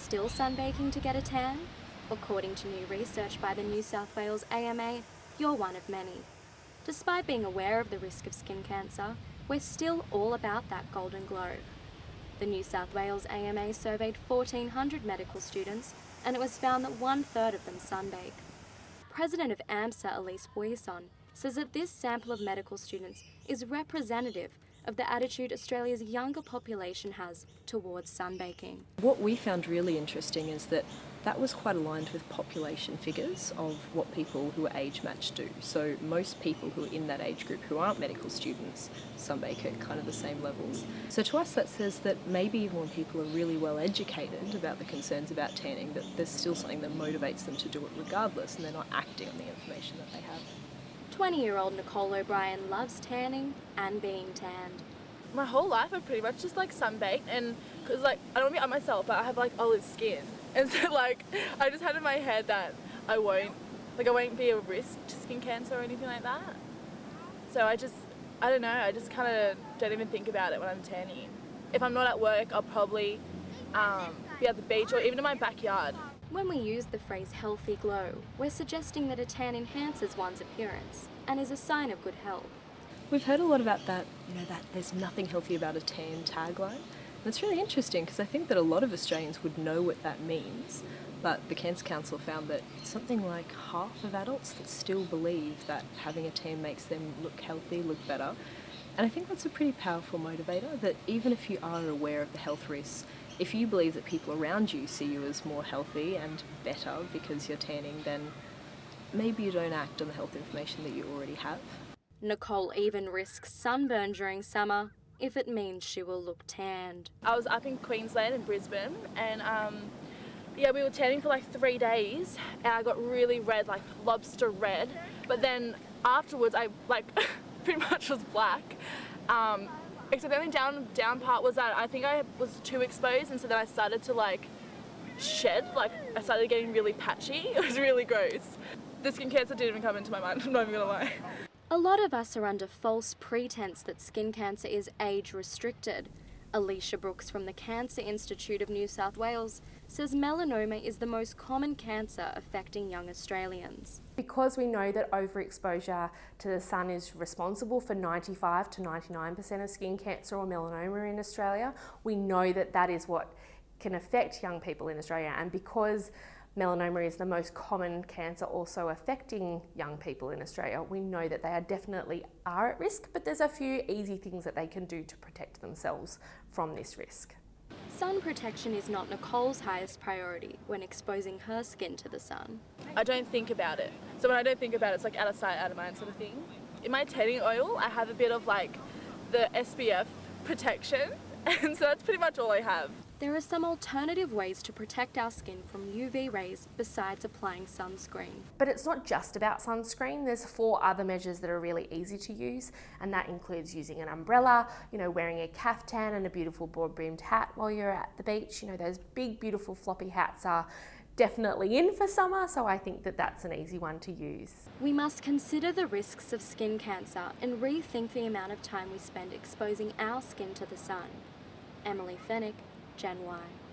still sunbaking to get a tan? According to new research by the New South Wales AMA, you're one of many. Despite being aware of the risk of skin cancer, we're still all about that golden glow. The New South Wales AMA surveyed 1,400 medical students, and it was found that 1/3 of them sunbake. President of AMSA, Elise Boyson, says that this sample of medical students is representative of the attitude Australia's younger population has towards sunbaking. What we found really interesting is that that was quite aligned with population figures of what people who are age matched do. So most people who are in that age group who aren't medical students sunbake at kind of the same levels. So to us that says that maybe even when people are really well educated about the concerns about tanning, that there's still something that motivates them to do it regardless, and they're not acting on the information that they have. 20-year-old Nicole O'Brien loves tanning and being tanned. My whole life I've pretty much just sunbaked, and because I don't want to be on myself, but I have olive skin, and so I just had in my head that I won't be a risk to skin cancer or anything like that. So I don't know, I just kind of don't even think about it when I'm tanning. If I'm not at work, I'll probably be at the beach or even in my backyard. When we use the phrase healthy glow, we're suggesting that a tan enhances one's appearance and is a sign of good health. We've heard a lot about that, that there's nothing healthy about a tan tagline. And it's really interesting because I think that a lot of Australians would know what that means, but the Cancer Council found that it's something like half of adults that still believe that having a tan makes them look healthy, look better. And I think that's a pretty powerful motivator, that even if you are aware of the health risks, if you believe that people around you see you as more healthy and better because you're tanning, then maybe you don't act on the health information that you already have. Nicole even risks sunburn during summer if it means she will look tanned. I was up in Queensland in Brisbane, and we were tanning for 3 days, and I got really red, lobster red, but then afterwards I pretty much was black. Except the only down part was that I think I was too exposed, and so then I started to shed, I started getting really patchy. It was really gross. The skin cancer didn't even come into my mind, I'm not even gonna lie. A lot of us are under false pretense that skin cancer is age restricted. Alicia Brooks from the Cancer Institute of New South Wales says melanoma is the most common cancer affecting young Australians. Because we know that overexposure to the sun is responsible for 95 to 99% of skin cancer or melanoma in Australia, we know that that is what can affect young people in Australia. And because melanoma is the most common cancer also affecting young people in Australia, we know that they definitely are at risk, but there's a few easy things that they can do to protect themselves from this risk. Sun protection is not Nicole's highest priority when exposing her skin to the sun. I don't think about it. So when I don't think about it, it's out of sight, out of mind sort of thing. In my tanning oil, I have a bit of the SPF protection, and so that's pretty much all I have. There are some alternative ways to protect our skin from UV rays besides applying sunscreen. But it's not just about sunscreen. There's 4 other measures that are really easy to use, and that includes using an umbrella, wearing a caftan and a beautiful broad-brimmed hat while you're at the beach. Those big, beautiful floppy hats are definitely in for summer, so I think that that's an easy one to use. We must consider the risks of skin cancer and rethink the amount of time we spend exposing our skin to the sun. Emily Fenech, Gen Y.